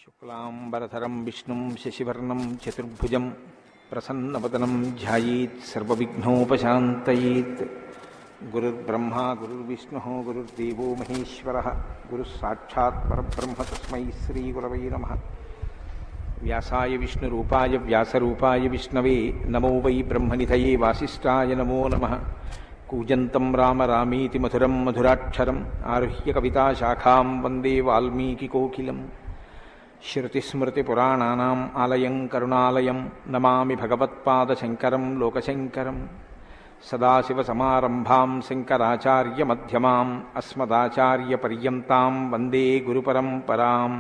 శుక్లాంబరధరం విష్ణుం శశివర్ణం చతుర్భుజం ప్రసన్నవదనం ధ్యాయేత్ సర్వవిఘ్నోపశాంతయేత్. గురుర్బ్రహ్మా గురుర్విష్ణుః గురుర్దేవో మహేశ్వరః గురుః సాక్షాత్ పరబ్రహ్మ తస్మై శ్రీగురవై నమః. వ్యాసాయ విష్ణురూపాయ వ్యాసరూపాయ విష్ణవే నమో వై బ్రహ్మనిధయే వాసిష్ఠాయ నమో నమః. కూజంతం రామ రామీతి మధురం మధురాక్షరం ఆరుహ్య కవితాశాఖాం వందే వాల్మీకికోకిలం. శృతిస్మృతిపురాణానాం ఆలయం కరుణాలయం నమామి భగవత్పాదశంకరం లోకశంకరం. సదాశివసమారంభాం శంకరాచార్యమధ్యమాం అస్మదాచార్యపర్యంతాం వందే గురుపరంపరాం.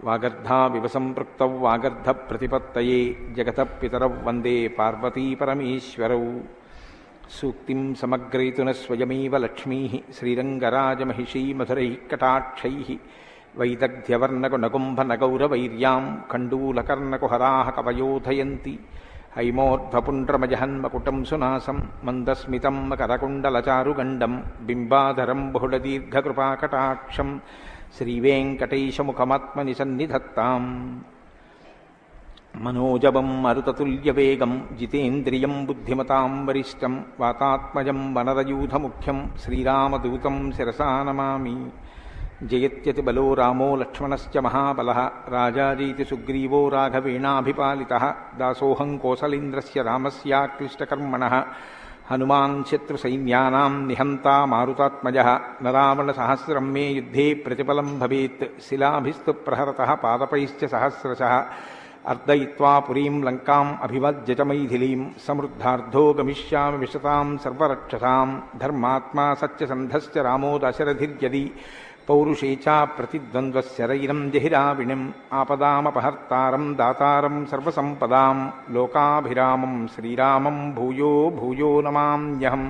వాగర్ధావివ సంపృక్తౌ వాగర్ధప్రతిపత్తయే జగతః పితరౌ వందే పార్వతీపరమేశ్వరౌ. సూక్తిం సమగ్రయతున స్వయమేవ లక్ష్మీః శ్రీరంగరాజమహిషీ మధురైః కటాక్షైః. వైదగ్ధ్యవర్ణకునగుంభనగౌరవైర్యాం కండూలకర్ణకుహరాः కవయోధయంతి. హైమోర్ధ్వపుండ్రమజహన్మకుటం సునాసం మందస్మితం మకరకుండలచారుగండం బింబాధరం బహుళదీర్ఘకృపాకటాక్షం శ్రీవేంకటేశముఖమాత్మని సన్నిధత్తాం. మనోజవం మరుతతుల్యవేగం జితేంద్రియం బుద్ధిమతాం వరిష్టం వాతాత్మజం వనరయూధముఖ్యం శ్రీరామదూతం శిరసా నమామి. జయత్యతిబలో రామో లక్ష్మణశ్చ మహాబలః రాజాజీతి సుగ్రీవో రాఘవేణాభిపాలితః. దాసోహం కోసలేంద్రస్య రామస్యాక్లిష్టకర్మణః హనుమాన్ శత్రుసైన్యానాం నిహంతా మారుతాత్మజః. నరావణసహస్రం మే యుద్ధే ప్రతిఫలం భవేత్ శిలాభిస్తు ప్రహరతః పాదపైశ్చ సహస్రశః. అర్దయిత్వా పురీం లంకాం అభివజ్య చ మైథిలీం సమృద్ధార్థో గమిష్యామి విశతాం సర్వరక్షసాం. ధర్మాత్మా సత్యసంధశ్చ రామో దశరథిర్యది పౌరుషే చ ప్రతిద్వంద్వశరైరం జహిరావిణిం. ఆపదామపహర్తారం దాతారం సర్వసంపదాం లోకాభిరామం శ్రీరామం భూయో భూయో నమామ్యహం.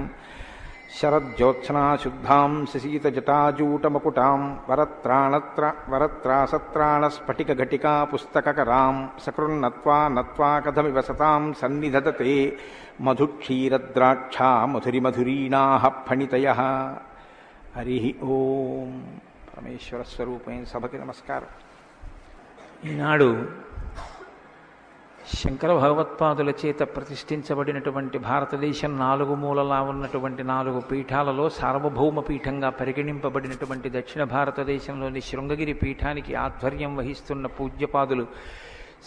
శరజ్యోత్స్నాశుద్ధాం శశీతజటాజూటమకుటాం వరత్రాసత్రాణస్ఫటికఘటికా పుస్తకకరాం. సకృన్నత్వా నత్వా కథమివ సతాం సన్నిధదతే మధుక్షీరద్రాక్షా మధురిమధురీణాః ఫణితయః. హరి ఓం. పరమేశ్వర స్వరూపమైన సభకి నమస్కారం. ఈనాడు శంకర భగవత్పాదుల చేత ప్రతిష్ఠించబడినటువంటి భారతదేశం నాలుగు మూలలా ఉన్నటువంటి 4 పీఠాలలో సార్వభౌమ పీఠంగా పరిగణింపబడినటువంటి దక్షిణ భారతదేశంలోని శృంగగిరి పీఠానికి ఆధ్వర్యం వహిస్తున్న పూజ్యపాదులు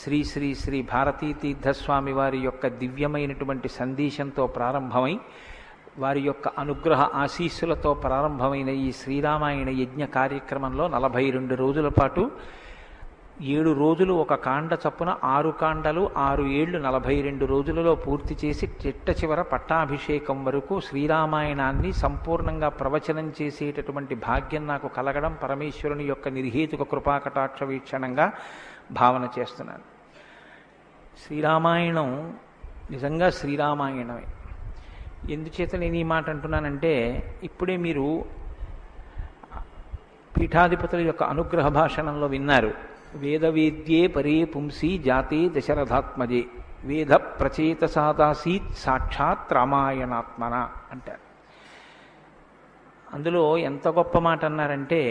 శ్రీ శ్రీ శ్రీ భారతీ తీర్థస్వామి వారి యొక్క దివ్యమైనటువంటి సందేశంతో ప్రారంభమై వారి యొక్క అనుగ్రహ ఆశీస్సులతో ప్రారంభమైన ఈ శ్రీరామాయణ యజ్ఞ కార్యక్రమంలో 42 రోజుల పాటు 7 రోజులు ఒక కాండ చప్పున 6 కాండలు 6 ఏళ్లు 42 రోజులలో పూర్తి చేసి చిట్ట చివర పట్టాభిషేకం వరకు శ్రీరామాయణాన్ని సంపూర్ణంగా ప్రవచనం చేసేటటువంటి భాగ్యం నాకు కలగడం పరమేశ్వరుని యొక్క నిర్హేతుక కృపాకటాక్ష వీక్షణంగా భావన చేస్తున్నాను. శ్రీరామాయణం నిజంగా శ్రీరామాయణమే. ఎందుచేత నేను ఈ మాట అంటున్నానంటే ఇప్పుడే మీరు పీఠాధిపతుల యొక్క అనుగ్రహ భాషణంలో విన్నారు. వేదవేద్యే పరే పుంసి జాతే దశరథాత్మజే వేద ప్రచేతసాదాసీత్ సాక్షాత్ రామాయణాత్మన అంటారు. అందులో ఎంత గొప్ప మాట అన్నారంటే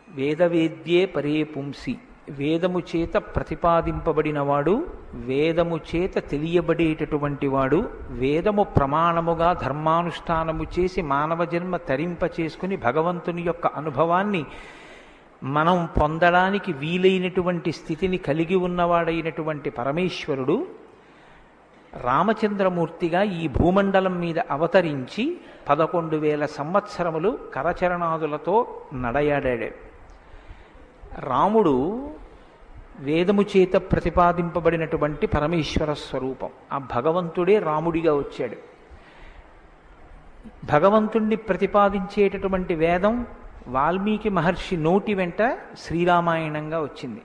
వేదవేద్యే పరే పుంసి, వేదము చేత ప్రతిపాదింపబడినవాడు, వేదము చేత తెలియబడేటటువంటి వాడు, వేదము ప్రమాణముగా ధర్మానుష్ఠానము చేసి మానవ జన్మ తరింప చేసుకుని భగవంతుని యొక్క అనుభవాన్ని మనం పొందడానికి వీలైనటువంటి స్థితిని కలిగి ఉన్నవాడైనటువంటి పరమేశ్వరుడు రామచంద్రమూర్తిగా ఈ భూమండలం మీద అవతరించి 11,000 సంవత్సరములు కరచరణాదులతో నడయాడాడు. రాముడు వేదము చేత ప్రతిపాదింపబడినటువంటి పరమేశ్వర స్వరూపం. ఆ భగవంతుడే రాముడిగా వచ్చాడు. భగవంతుణ్ణి ప్రతిపాదించేటటువంటి వేదం వాల్మీకి మహర్షి నోటి వెంట శ్రీరామాయణంగా వచ్చింది.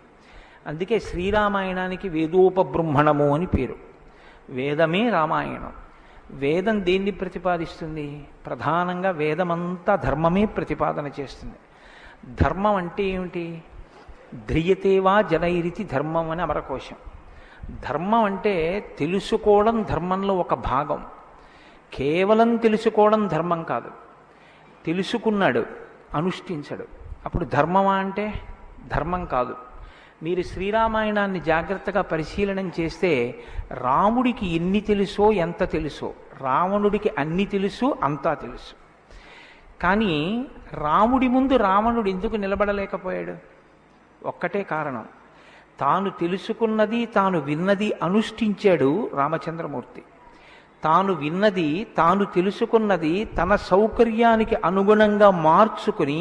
అందుకే శ్రీరామాయణానికి వేదోపబృంహణము అని పేరు. వేదమే రామాయణం. వేదం దేన్ని ప్రతిపాదిస్తుంది? ప్రధానంగా వేదమంతా ధర్మమే ప్రతిపాదన చేస్తుంది. ధర్మం అంటే ఏమిటి? ధ్రియతేవా జనైరితి ధర్మం అని అమరకోశం. ధర్మం అంటే తెలుసుకోవడం ధర్మంలో ఒక భాగం. కేవలం తెలుసుకోవడం ధర్మం కాదు. తెలుసుకున్నాడు, అనుష్ఠించడు. అప్పుడు ధర్మమా అంటే ధర్మం కాదు. మీరు శ్రీరామాయణాన్ని జాగ్రత్తగా పరిశీలనం చేస్తే రాముడికి ఎన్ని తెలుసో ఎంత తెలుసో, రావణుడికి అన్ని తెలుసు అంతా తెలుసు. కానీ రాముడి ముందు రావణుడు ఎందుకు నిలబడలేకపోయాడు? ఒక్కటే కారణం, తాను తెలుసుకున్నది తాను విన్నది అనుష్ఠించాడు రామచంద్రమూర్తి. తాను విన్నది తాను తెలుసుకున్నది తన సౌకర్యానికి అనుగుణంగా మార్చుకుని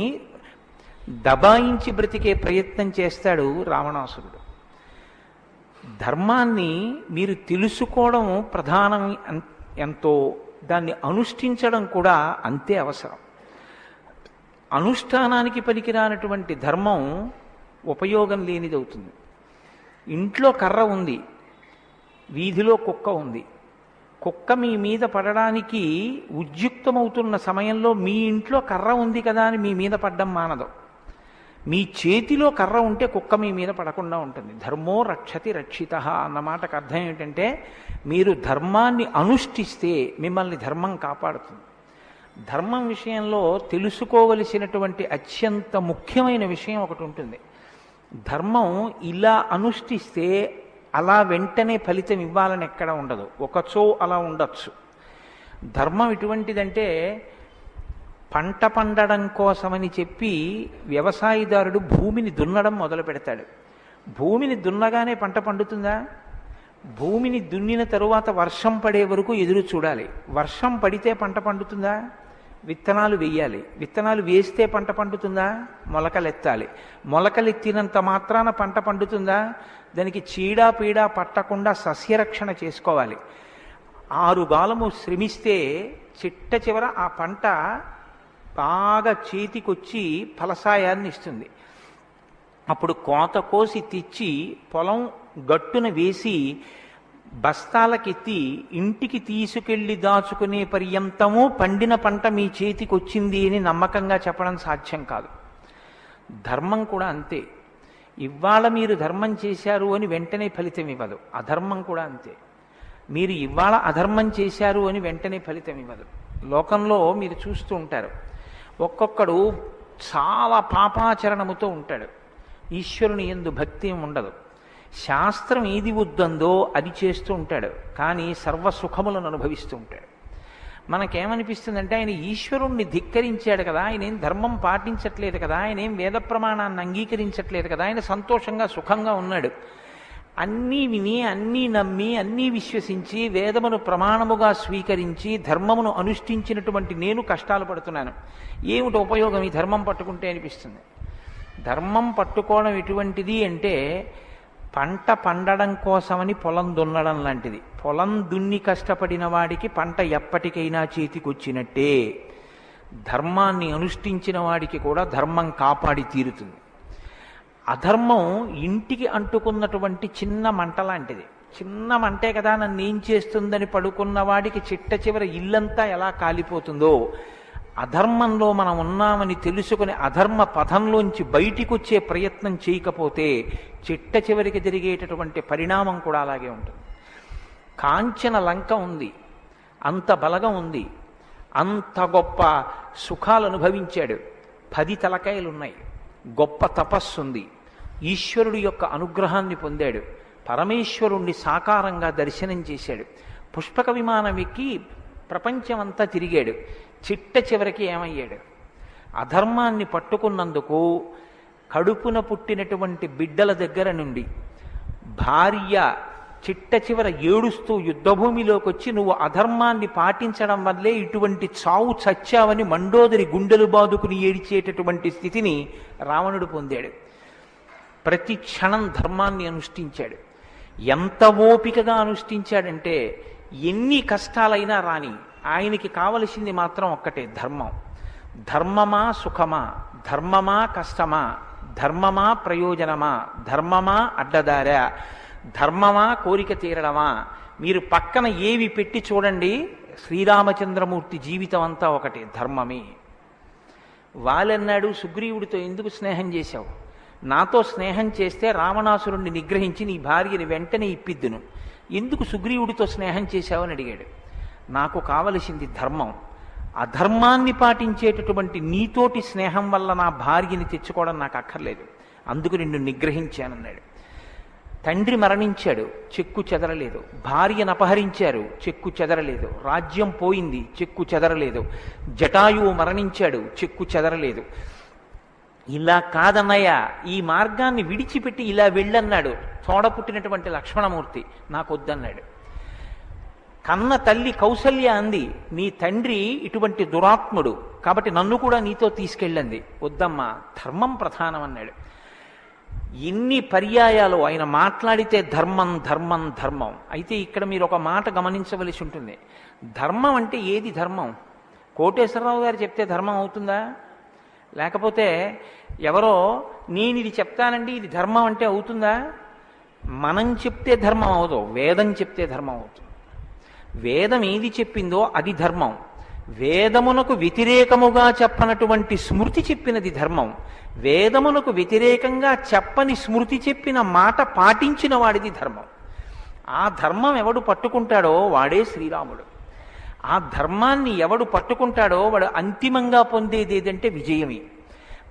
దబాయించి బ్రతికే ప్రయత్నం చేస్తాడు రావణాసురుడు. ధర్మాన్ని మీరు తెలుసుకోవడం ప్రధానం ఎంతో, దాన్ని అనుష్ఠించడం కూడా అంతే అవసరం. అనుష్ఠానానికి పనికిరానటువంటి ధర్మం ఉపయోగం లేనిదవుతుంది. ఇంట్లో కర్ర ఉంది, వీధిలో కుక్క ఉంది. కుక్క మీ మీద పడడానికి ఉద్యుక్తమవుతున్న సమయంలో మీ ఇంట్లో కర్ర ఉంది కదా అని మీ మీద పడ్డం మానదు. మీ చేతిలో కర్ర ఉంటే కుక్క మీ మీద పడకుండా ఉంటుంది. ధర్మో రక్షతి రక్షిత అన్న మాటకు అర్థం ఏమిటంటే, మీరు ధర్మాన్ని అనుష్ఠిస్తే మిమ్మల్ని ధర్మం కాపాడుతుంది. ధర్మం విషయంలో తెలుసుకోవలసినటువంటి అత్యంత ముఖ్యమైన విషయం ఒకటి ఉంటుంది. ధర్మం ఇలా అనుష్ఠిస్తే అలా వెంటనే ఫలితం ఇవ్వాలని ఎక్కడ ఉండదు, ఒకచో అలా ఉండొచ్చు. ధర్మం ఎటువంటిదంటే, పంట పండడం కోసమని చెప్పి వ్యవసాయదారుడు భూమిని దున్నడం మొదలు పెడతాడు. భూమిని దున్నగానే పంట పండుతుందా? భూమిని దున్నిన తరువాత వర్షం పడే వరకు ఎదురు చూడాలి. వర్షం పడితే పంట పండుతుందా? విత్తనాలు వేయాలి. విత్తనాలు వేస్తే పంట పండుతుందా? మొలకలెత్తాలి. మొలకలెత్తినంత మాత్రాన పంట పండుతుందా? దానికి చీడా పీడా పట్టకుండా సస్యరక్షణ చేసుకోవాలి. 6 గాలము శ్రమిస్తే చిట్ట చివర ఆ పంట బాగా చేతికొచ్చి ఫలసాయాన్ని ఇస్తుంది. అప్పుడు కోత కోసి తెచ్చి పొలం గట్టున వేసి బస్తాలకెత్తి ఇంటికి తీసుకెళ్లి దాచుకునే పర్యంతము పండిన పంట మీ చేతికి వచ్చింది అని నమ్మకంగా చెప్పడం సాధ్యం కాదు. ధర్మం కూడా అంతే. ఇవాళ మీరు ధర్మం చేశారు అని వెంటనే ఫలితం ఇవ్వదు. అధర్మం కూడా అంతే. మీరు ఇవాళ అధర్మం చేశారు అని వెంటనే ఫలితం ఇవ్వదు. లోకంలో మీరు చూస్తూ ఉంటారు, ఒక్కొక్కడు చాలా పాపాచరణముతో ఉంటాడు, ఈశ్వరుని యందు భక్తి ఉండదు, శాస్త్రం ఏది వద్దందో అది చేస్తూ ఉంటాడు, కానీ సర్వసుఖములను అనుభవిస్తూ ఉంటాడు. మనకేమనిపిస్తుందంటే, ఆయన ఈశ్వరుణ్ణి ధిక్కరించాడు కదా, ఆయన ఏం ధర్మం పాటించట్లేదు కదా, ఆయన ఏం వేద ప్రమాణాన్ని అంగీకరించట్లేదు కదా, ఆయన సంతోషంగా సుఖంగా ఉన్నాడు. అన్నీ విని అన్నీ నమ్మి అన్నీ విశ్వసించి వేదమును ప్రమాణముగా స్వీకరించి ధర్మమును అనుష్ఠించినటువంటి నేను కష్టాలు పడుతున్నాను, ఏమిటి ఉపయోగం ఈ ధర్మం పట్టుకుంటే అనిపిస్తుంది. ధర్మం పట్టుకోవడం ఎటువంటిది అంటే, పంట పండడం కోసమని పొలం దున్నడం లాంటిది. పొలం దున్ని కష్టపడిన వాడికి పంట ఎప్పటికైనా చేతికొచ్చినట్టే. ధర్మాన్ని అనుష్ఠించిన వాడికి కూడా ధర్మం కాపాడి తీరుతుంది. అధర్మం ఇంటికి అంటుకున్నటువంటి చిన్న మంట లాంటిది. చిన్న మంటే కదా నన్ను ఏం చేస్తుందని పడుకున్న వాడికి చిట్ట చివర ఇల్లంతా ఎలా కాలిపోతుందో, అధర్మంలో మనం ఉన్నామని తెలుసుకుని అధర్మ పథంలోంచి బయటికి వచ్చే ప్రయత్నం చేయకపోతే చిట్ట చివరికి జరిగేటటువంటి పరిణామం కూడా అలాగే ఉంటుంది. కాంచన లంక ఉంది, అంత బలగం ఉంది, అంత గొప్ప సుఖాలు అనుభవించాడు, 10 తలకాయలున్నాయి, గొప్ప తపస్సు ఉంది, ఈశ్వరుడి యొక్క అనుగ్రహాన్ని పొందాడు, పరమేశ్వరుణ్ణి సాకారంగా దర్శనం చేశాడు, పుష్పక విమానం ఎక్కి ప్రపంచమంతా తిరిగాడు. చిట్ట చివరికి ఏమయ్యాడు? అధర్మాన్ని పట్టుకున్నందుకు కడుపున పుట్టినటువంటి బిడ్డల దగ్గర నుండి భార్య చిట్ట చివర ఏడుస్తూ యుద్ధభూమిలోకి వచ్చి, నువ్వు అధర్మాన్ని పాటించడం వల్లే ఇటువంటి చావు చచ్చావని మండోదరి గుండెలు బాదుకుని ఏడిచేటటువంటి స్థితిని రావణుడు పొందాడు. ప్రతి క్షణం ధర్మాన్ని అనుష్ఠించాడు. ఎంత ఓపికగా అనుష్ఠించాడంటే, ఎన్ని కష్టాలైనా రాని ఆయనకి కావలసింది మాత్రం ఒక్కటే, ధర్మం. ధర్మమా సుఖమా, ధర్మమా కష్టమా, ధర్మమా ప్రయోజనమా, ధర్మమా అడ్డదారా, ధర్మమా కోరిక తీరడమా, మీరు పక్కన ఏవి పెట్టి చూడండి, శ్రీరామచంద్రమూర్తి జీవితం అంతా ఒకటే, ధర్మమే. వాళ్ళన్నాడు, సుగ్రీవుడితో ఎందుకు స్నేహం చేశావు? నాతో స్నేహం చేస్తే రావణాసురుణ్ణి నిగ్రహించి నీ భార్యని వెంటనే ఇప్పిద్దును, ఎందుకు సుగ్రీవుడితో స్నేహం చేశావని అడిగాడు. నాకు కావలసింది ధర్మం. అధర్మాన్ని పాటించేటటువంటి నీతోటి స్నేహం వల్ల నా భార్యని తెచ్చుకోవడం నాకు అక్కర్లేదు. అందుకు నిన్ను నిగ్రహించానన్నాడు. తండ్రి మరణించాడు, చెక్కు చెదరలేదు. భార్యను అపహరించారు, చెక్కు చెదరలేదు. రాజ్యం పోయింది, చెక్కు చెదరలేదు. జటాయువు మరణించాడు, చెక్కు చెదరలేదు. ఇలా కాదన్నయ్య, ఈ మార్గాన్ని విడిచిపెట్టి ఇలా వెళ్ళన్నాడు తోడ పుట్టినటువంటి లక్ష్మణమూర్తి. నాకొద్దన్నాడు. కన్న తల్లి కౌసల్య అంది, నీ తండ్రి ఇటువంటి దురాత్ముడు కాబట్టి నన్ను కూడా నీతో తీసుకెళ్ళండి. వద్దమ్మా, ధర్మం ప్రధానం అన్నాడు. ఎన్ని పర్యాయాలు ఆయన మాట్లాడితే ధర్మం ధర్మం ధర్మం. అయితే ఇక్కడ మీరు ఒక మాట గమనించవలసి ఉంటుంది. ధర్మం అంటే ఏది ధర్మం? కోటేశ్వరరావు గారు చెప్తే ధర్మం అవుతుందా? లేకపోతే ఎవరో నేను ఇది చెప్తానండి ఇది ధర్మం అంటే అవుతుందా? మనం చెప్తే ధర్మం అవదు, వేదం చెప్తే ధర్మం అవుతుంది. వేదం ఏది చెప్పిందో అది ధర్మం. వేదమునకు వ్యతిరేకముగా చెప్పనటువంటి స్మృతి చెప్పినది ధర్మం. వేదమునకు వ్యతిరేకంగా చెప్పని స్మృతి చెప్పిన మాట పాటించిన వాడిది ధర్మం. ఆ ధర్మం ఎవడు పట్టుకుంటాడో వాడే శ్రీరాముడు. ఆ ధర్మాన్ని ఎవడు పట్టుకుంటాడో వాడు అంతిమంగా పొందేది ఏదంటే విజయమే.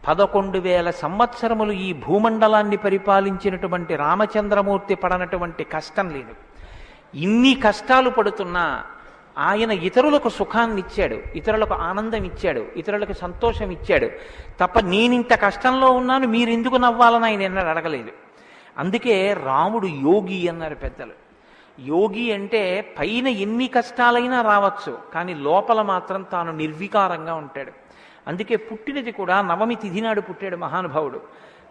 11,000 సంవత్సరములు ఈ భూమండలాన్ని పరిపాలించినటువంటి రామచంద్రమూర్తి పడనటువంటి కష్టం లేదు. ఇన్ని కష్టాలు పడుతున్నా ఆయన ఇతరులకు సుఖాన్ని ఇచ్చాడు, ఇతరులకు ఆనందం ఇచ్చాడు, ఇతరులకు సంతోషం ఇచ్చాడు తప్ప నేనింత కష్టంలో ఉన్నాను మీరెందుకు నవ్వాలని ఆయన ఎన్నడూ అడగలేదు. అందుకే రాముడు యోగి అన్నారు పెద్దలు. యోగి అంటే పైన ఎన్ని కష్టాలైనా రావచ్చు, కానీ లోపల మాత్రం తాను నిర్వికారంగా ఉంటాడు. అందుకే పుట్టినది కూడా నవమి తిథి నాడు పుట్టాడు మహానుభావుడు.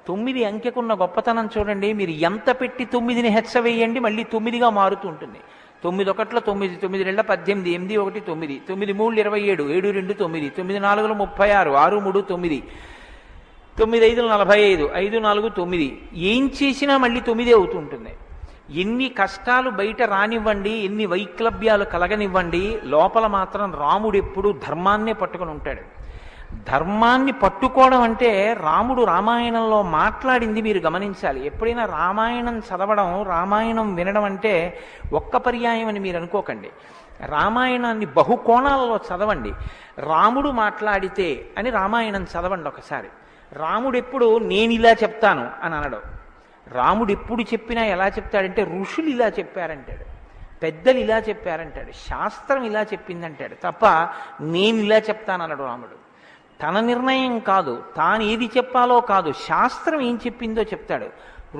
9 అంకెకున్న గొప్పతనం చూడండి. మీరు ఎంత పెట్టి 9ని హెచ్చవేయండి మళ్ళీ 9గా మారుతూ ఉంటుంది. 9 ఒకట్ల 9, 9 2 18, 8 1 9, 9 3 27, 7 2 9, 9 4 36, 6 3 9, 9 5 45, 5 4 9. ఏం చేసినా మళ్ళీ 9 అవుతూ ఉంటుంది. ఎన్ని కష్టాలు బయట రానివ్వండి, ఎన్ని వైక్లభ్యాలు కలగనివ్వండి, లోపల మాత్రం రాముడు ఎప్పుడూ ధర్మాన్నే పట్టుకొని ఉంటాడు. ధర్మాన్ని పట్టుకోవడం అంటే రాముడు రామాయణంలో మాట్లాడింది మీరు గమనించాలి. ఎప్పుడైనా రామాయణం చదవడం, రామాయణం వినడం అంటే ఒక్క పర్యాయం అని మీరు అనుకోకండి. రామాయణాన్ని బహుకోణాలలో చదవండి. రాముడు మాట్లాడితే అని రామాయణం చదవండి ఒకసారి. రాముడు ఎప్పుడు నేను ఇలా చెప్తాను అని అనడు. రాముడు ఎప్పుడు చెప్పినా ఎలా చెప్తాడంటే ఋషులు ఇలా చెప్పారంటాడు, పెద్దలు ఇలా చెప్పారంటాడు, శాస్త్రం ఇలా చెప్పిందంటాడు తప్ప నేను ఇలా చెప్తానన్నాడు రాముడు. తన నిర్ణయం కాదు, తాను ఏది చెప్పాలో కాదు, శాస్త్రం ఏం చెప్పిందో చెప్తాడు,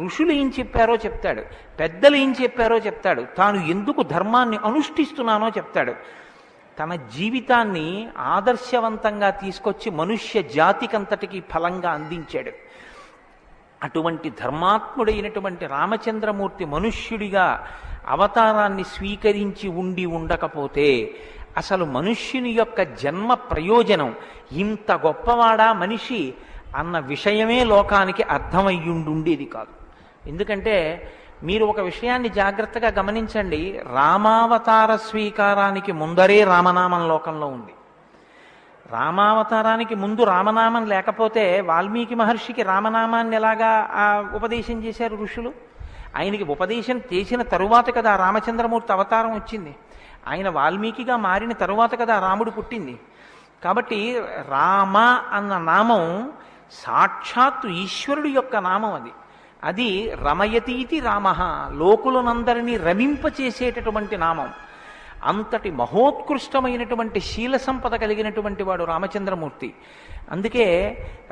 ఋషులు ఏం చెప్పారో చెప్తాడు, పెద్దలు ఏం చెప్పారో చెప్తాడు, తాను ఎందుకు ధర్మాన్ని అనుష్ఠిస్తున్నానో చెప్తాడు. తన జీవితాన్ని ఆదర్శవంతంగా తీసుకొచ్చి మనుష్య జాతికంతటికి ఫలంగా అందించాడు. అటువంటి ధర్మాత్ముడైనటువంటి రామచంద్రమూర్తి మనుష్యుడిగా అవతారాన్ని స్వీకరించి ఉండకపోతే అసలు మనుష్యుని యొక్క జన్మ ప్రయోజనం ఇంత గొప్పవాడా మనిషి అన్న విషయమే లోకానికి అర్థమయ్యుండేది కాదు. ఎందుకంటే మీరు ఒక విషయాన్ని జాగ్రత్తగా గమనించండి. రామావతార స్వీకారానికి ముందరే రామనామం లోకంలో ఉంది. రామావతారానికి ముందు రామనామం లేకపోతే వాల్మీకి మహర్షికి రామనామాన్ని ఎలాగా ఉపదేశం చేశారు ఋషులు? ఆయనకి ఉపదేశం చేసిన తరువాత కదా రామచంద్రమూర్తి అవతారం వచ్చింది. ఆయన వాల్మీకిగా మారిన తరువాత కదా రాముడు పుట్టింది. కాబట్టి రామ అన్న నామం సాక్షాత్తు ఈశ్వరుడు యొక్క నామం. అది రమయతీతి రామ, లోకులనందరినీ రమింపచేసేటటువంటి నామం. అంతటి మహోత్కృష్టమైనటువంటి శీల సంపద కలిగినటువంటి వాడు రామచంద్రమూర్తి. అందుకే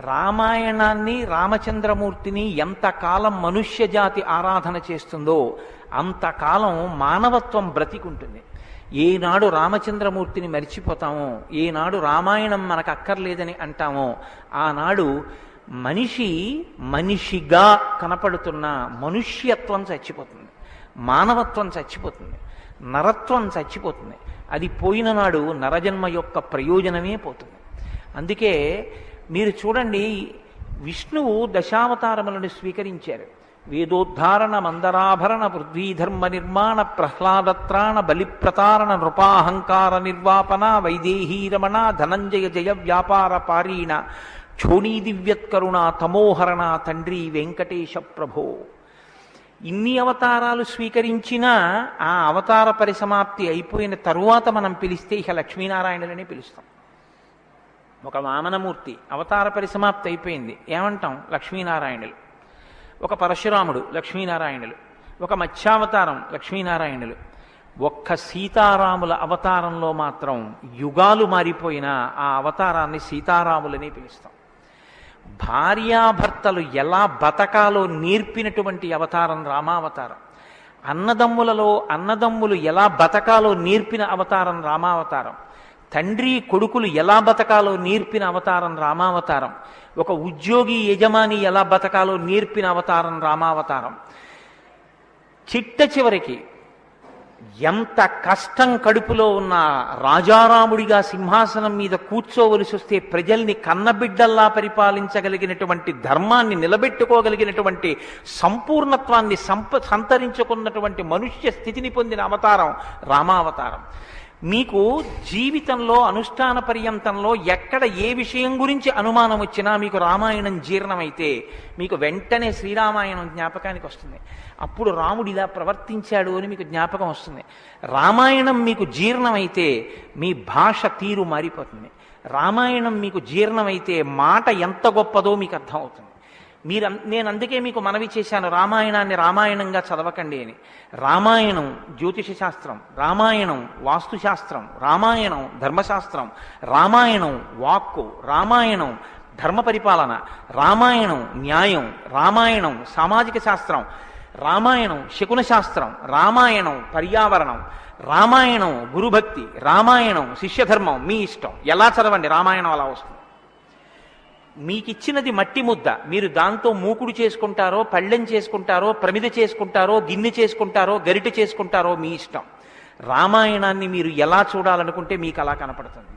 రామాయణాన్ని, రామచంద్రమూర్తిని ఎంతకాలం మనుష్య జాతి ఆరాధన చేస్తుందో అంతకాలం మానవత్వం బ్రతికుంటుంది. ఏనాడు రామచంద్రమూర్తిని మరిచిపోతామో, ఏనాడు రామాయణం మనకు అక్కర్లేదని అంటామో, ఆనాడు మనిషిగా కనపడుతున్న మనుష్యత్వం చచ్చిపోతుంది, మానవత్వం చచ్చిపోతుంది, నరత్వం చచ్చిపోతుంది. అది పోయిన నాడు నరజన్మ యొక్క ప్రయోజనమే పోతుంది. అందుకే మీరు చూడండి, విష్ణువు దశావతారములను స్వీకరించారు. వేదోద్ధారణ, మందరాభరణ, పృథ్వీధర్మ నిర్మాణ, ప్రహ్లాదత్రాణ, బలిప్రతారణ, నృపాహంకార నిర్వాపన, వైదేహీరమణ, ధనంజయ జయ వ్యాపార పారీణ, క్షోణీ దివ్యత్కరుణ, తమోహరణ, తండ్రి వెంకటేశ ప్రభో. ఇన్ని అవతారాలు స్వీకరించినా ఆ అవతార పరిసమాప్తి అయిపోయిన తరువాత మనం పిలిస్తే ఇక లక్ష్మీనారాయణులనే పిలుస్తాం. ఒక వామనమూర్తి అవతార పరిసమాప్తి అయిపోయింది, ఏమంటాం? లక్ష్మీనారాయణులు. ఒక పరశురాముడు లక్ష్మీనారాయణులు, ఒక మత్స్యావతారం లక్ష్మీనారాయణులు. ఒక్క సీతారాముల అవతారంలో మాత్రం యుగాలు మారిపోయినా ఆ అవతారాన్ని సీతారాములని పిలుస్తాం. భార్యాభర్తలు ఎలా బతకాలో నేర్పినటువంటి అవతారం రామావతారం. అన్నదమ్ములు ఎలా బతకాలో నేర్పిన అవతారం రామావతారం. తండ్రి కొడుకులు ఎలా బతకాలో నేర్పిన అవతారం రామావతారం. ఒక ఉద్యోగి యజమాని ఎలా బతకాలో నేర్పిన అవతారం రామావతారం. చిట్ట చివరికి ఎంత కష్టం కడుపులో ఉన్న రాజారాముడిగా సింహాసనం మీద కూర్చోవలసి వస్తే ప్రజల్ని కన్నబిడ్డల్లా పరిపాలించగలిగినటువంటి ధర్మాన్ని నిలబెట్టుకోగలిగినటువంటి సంపూర్ణత్వాన్ని సంతరించుకున్నటువంటి మనుష్య స్థితిని పొందిన అవతారం రామావతారం. మీకు జీవితంలో అనుష్ఠాన పర్యంతంలో ఎక్కడ ఏ విషయం గురించి అనుమానం వచ్చినా మీకు రామాయణం జీర్ణమైతే మీకు వెంటనే శ్రీరామాయణం జ్ఞాపకానికి వస్తుంది. అప్పుడు రాముడు ఇలా ప్రవర్తించాడు అని మీకు జ్ఞాపకం వస్తుంది. రామాయణం మీకు జీర్ణమైతే మీ భాష తీరు మారిపోతుంది. రామాయణం మీకు జీర్ణమైతే మాట ఎంత గొప్పదో మీకు అర్థమవుతుంది. నేను అందుకే మీకు మనవి చేశాను, రామాయణాన్ని రామాయణంగా చదవకండి అని. రామాయణం జ్యోతిష శాస్త్రం, రామాయణం వాస్తుశాస్త్రం, రామాయణం ధర్మశాస్త్రం, రామాయణం వాక్కు, రామాయణం ధర్మ పరిపాలన, రామాయణం న్యాయం, రామాయణం సామాజిక శాస్త్రం, రామాయణం శకున శాస్త్రం, రామాయణం పర్యావరణం, రామాయణం గురుభక్తి, రామాయణం శిష్యధర్మం. మీ ఇష్టం, ఎలా చదవండి, రామాయణం అలా వస్తుంది. మీకిచ్చినది మట్టి ముద్ద, మీరు దాంతో మూకుడు చేసుకుంటారో, పళ్ళెం చేసుకుంటారో, ప్రమిద చేసుకుంటారో, గిన్నె చేసుకుంటారో, గరిటె చేసుకుంటారో మీ ఇష్టం. రామాయణాన్ని మీరు ఎలా చూడాలనుకుంటే మీకు అలా కనపడుతుంది.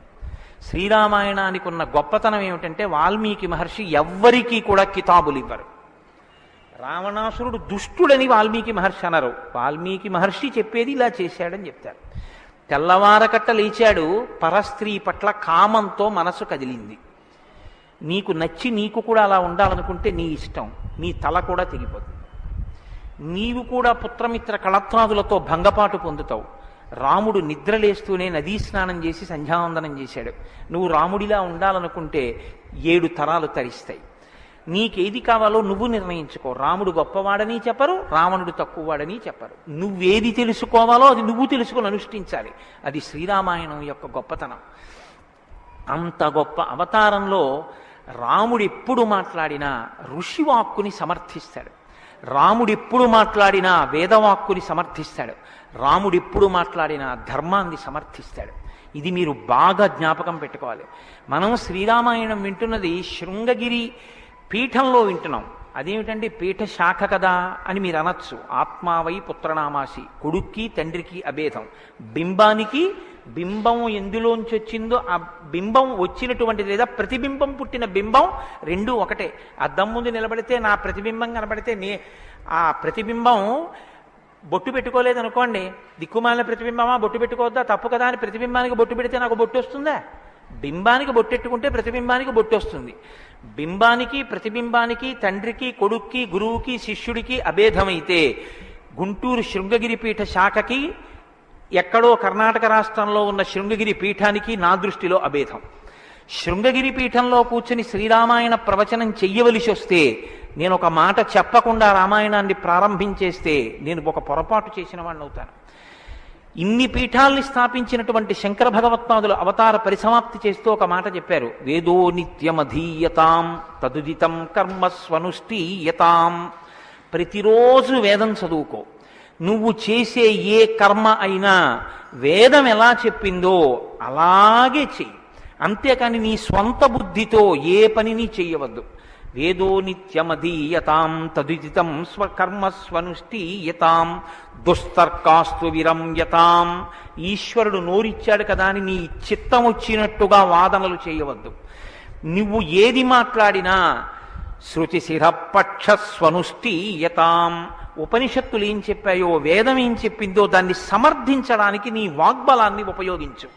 శ్రీరామాయణానికి ఉన్న గొప్పతనం ఏమిటంటే వాల్మీకి మహర్షి ఎవ్వరికీ కూడా కితాబులు ఇవ్వరు. రావణాసురుడు దుష్టుడని వాల్మీకి మహర్షి అనరు. వాల్మీకి మహర్షి చెప్పేది ఇలా చేశాడని చెప్తారు. తెల్లవారకట్ట లేచాడు, పరస్త్రీ పట్ల కామంతో మనసు కదిలింది. నీకు నచ్చి నీకు కూడా అలా ఉండాలనుకుంటే నీ ఇష్టం, నీ తల కూడా తెగిపోతుంది. నీవు కూడా పుత్రమిత్ర కళత్రాదులతో భంగపాటు పొందుతావు. రాముడు నిద్రలేస్తూనే నదీ స్నానం చేసి సంధ్యావందనం చేశాడు. నువ్వు రాముడిలా ఉండాలనుకుంటే 7 తరాలు తరిస్తాయి. నీకేది కావాలో నువ్వు నిర్ణయించుకో. రాముడు గొప్పవాడని చెప్పరు, రావణుడు తక్కువవాడని చెప్పరు. నువ్వేది తెలుసుకోవాలో అది నువ్వు తెలుసుకొని అనుష్ఠించాలి. అది శ్రీరామాయణం యొక్క గొప్పతనం. అంత గొప్ప అవతారంలో రాముడు ఎప్పుడు మాట్లాడినా ఋషివాక్కుని సమర్థిస్తాడు. రాముడు ఎప్పుడు మాట్లాడినా వేదవాక్కుని సమర్థిస్తాడు. రాముడు ఎప్పుడు మాట్లాడినా ధర్మాన్ని సమర్థిస్తాడు. ఇది మీరు బాగా జ్ఞాపకం పెట్టుకోవాలి. మనం శ్రీరామాయణం వింటున్నది శృంగగిరి పీఠంలో వింటున్నాం. అదేమిటండి పీఠ శాఖ కదా అని మీరు అనొచ్చు. ఆత్మావై పుత్రనామాసి, కొడుక్కి తండ్రికి అభేదం. బింబానికి బింబం ఎందులోంచి వచ్చిందో ఆ బింబం వచ్చినటువంటిది లేదా ప్రతిబింబం పుట్టిన బింబం రెండూ ఒకటే. అద్దం ముందు నిలబడితే నా ప్రతిబింబం కనబడితే ఆ ప్రతిబింబం బొట్టు పెట్టుకోలేదనుకోండి, దిక్కుమాలిన ప్రతిబింబమా బొట్టు పెట్టుకోవద్దా తప్పు కదా అని ప్రతిబింబానికి బొట్టు పెడితే నాకు బొట్టు వస్తుందా? బింబానికి బొట్టెట్టుకుంటే ప్రతిబింబానికి బొట్టు వస్తుంది. బింబానికి ప్రతిబింబానికి తండ్రికి కొడుక్కి గురువుకి శిష్యుడికి అభేదమైతే గుంటూరు శృంగగిరి పీఠ శాఖకి ఎక్కడో కర్ణాటక రాష్ట్రంలో ఉన్న శృంగగిరి పీఠానికి నా దృష్టిలో అభేదం. శృంగగిరి పీఠంలో కూర్చుని శ్రీరామాయణ ప్రవచనం చెయ్యవలసి వస్తే నేను ఒక మాట చెప్పకుండా రామాయణాన్ని ప్రారంభించేస్తే నేను ఒక పొరపాటు చేసిన వాడిని అవుతాను. ఇన్ని పీఠాల్ని స్థాపించినటువంటి శంకర భగవత్పాదులు అవతార పరిసమాప్తి చేస్తూ ఒక మాట చెప్పారు. వేదో నిత్యమధీయతాం తదుదితం కర్మస్వనుష్ఠీయతాం. ప్రతిరోజు వేదం చదువుకో. నువ్వు చేసే ఏ కర్మ అయినా వేదం ఎలా చెప్పిందో అలాగే చెయ్యి. అంతేకాని నీ స్వంత బుద్ధితో ఏ పనిని చెయ్యవద్దు. వేదో నిత్యమధీయతాం తదుదితం కర్మస్వనుష్ఠీయతాం దుస్తర్కాస్తు విరమ్యతాం. ఈశ్వరుడు నోరిచ్చాడు కదా అని నీ చిత్తం వచ్చినట్టుగా వాదనలు చేయవద్దు. నువ్వు ఏది మాట్లాడినా శృతిశిరపక్షస్వనుష్ఠీయతాం. ఉపనిషత్తులు ఏం చెప్పాయో, వేదం ఏం చెప్పిందో దాన్ని సమర్థించడానికి నీ వాగ్బలాన్ని ఉపయోగించు.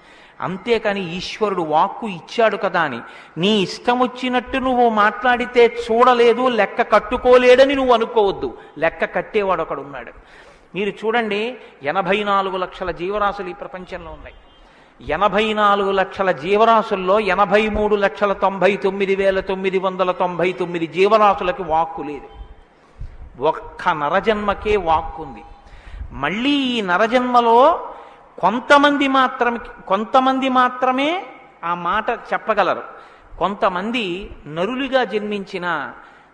అంతేకాని ఈశ్వరుడు వాక్కు ఇచ్చాడు కదా అని నీ ఇష్టం వచ్చినట్టు నువ్వు మాట్లాడితే చూడలేదు, లెక్క కట్టుకోలేడని నువ్వు అనుకోవద్దు. లెక్క కట్టేవాడు ఒకడు ఉన్నాడు. మీరు చూడండి, 84 లక్షల జీవరాశులు ఈ ప్రపంచంలో ఉన్నాయి. 84 లక్షల జీవరాశుల్లో 83,99,999 జీవరాశులకి వాక్కు లేదు. ఒక్క నరజన్మకే వాక్కుంది. మళ్ళీ ఈ నరజన్మలో కొంతమంది మాత్రమే ఆ మాట చెప్పగలరు. కొంతమంది నరులుగా జన్మించిన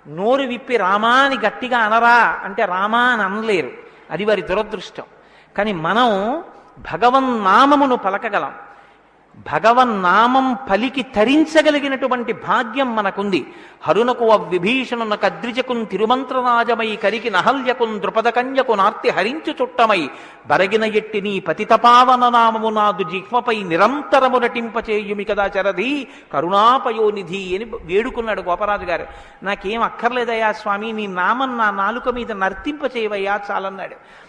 నోరు విప్పి రామా అని గట్టిగా అనరా అంటే రామా అని అనలేరు. అది వారి దురదృష్టం. కానీ మనం భగవన్నామమును పలకగలం. భగవన్నామం పలికి తరించగలిగినటువంటి భాగ్యం మనకుంది. హరునకు అవ్విభీషణున కద్రిజకున్ తిరుమంత్రరాజమై కరికి నహల్యకున్ ద్రుపదకన్యకు నార్తి హరించు చుట్టమై బరగిన ఎట్టి నీ పతితపావన నామము నాదు జిహ్మపై నిరంతరము నటింపచేయుమి కదా చరధి కరుణాపయోనిధి అని వేడుకున్నాడు గోపరాజు గారు. నాకేం అక్కర్లేదయ్యా స్వామి, నీ నామం నా నాలుక మీద నర్తింపచేయవయ్యా చాలన్నాడు.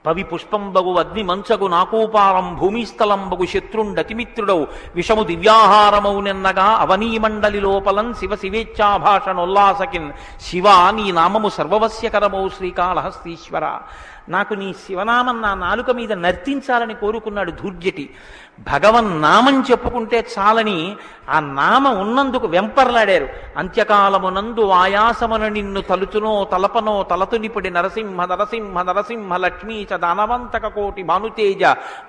పవి పుష్పంబగు అగ్ని మంచగు నాకూపారం భూమిస్థలంబగు శత్రుండతిమిత్రుడవు విషము దివ్యాహారమౌ నిన్నగా అవనీమండలి లోపలం శివ శివేచ్ఛాభాషణోల్లాసకిన్ శివ నీ నామము సర్వవస్యకరమౌ శ్రీకాళహస్తీశ్వర. నాకు నీ శివనామం నా నాలుక మీద నర్తించాలని కోరుకున్నాడు ధూర్జటి. భగవన్నామం చెప్పుకుంటే చాలని ఆ నామం ఉన్నందుకు వెంపర్లాడారు. అంత్యకాలమునందు ఆయాసమున నిన్ను తలుచునో తలపనో తలతునిపుడి నరసింహ నరసింహ నరసింహ లక్ష్మీ చ దానవంతక కోటి భానుతేజ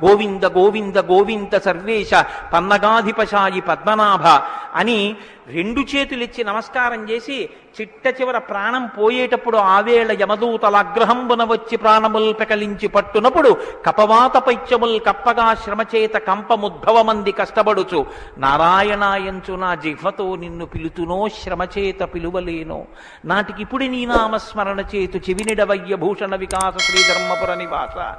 గోవింద గోవింద గోవింద సర్వేశ పన్నగాధిపశాయి పద్మనాభ అని రెండు చేతులిచ్చి నమస్కారం చేసి చిట్ట చివర ప్రాణం పోయేటప్పుడు ఆవేళ యమదూతల అగ్రహంబున వచ్చి ప్రాణముల్ పెకలించి పట్టునప్పుడు కపవాత పైత్యముల్ కప్పగా శ్రమచేత కంపముద్భవమంది కష్టపడుచు నారాయణాయంచు నా జిహ్వతో నిన్ను పిలుతునో శ్రమచేత పిలువలేనో నాటికిప్పుడు నీ నామస్మరణ చేతు చెవినిడవయ్య భూషణ వికాస శ్రీధర్మపుర నివాస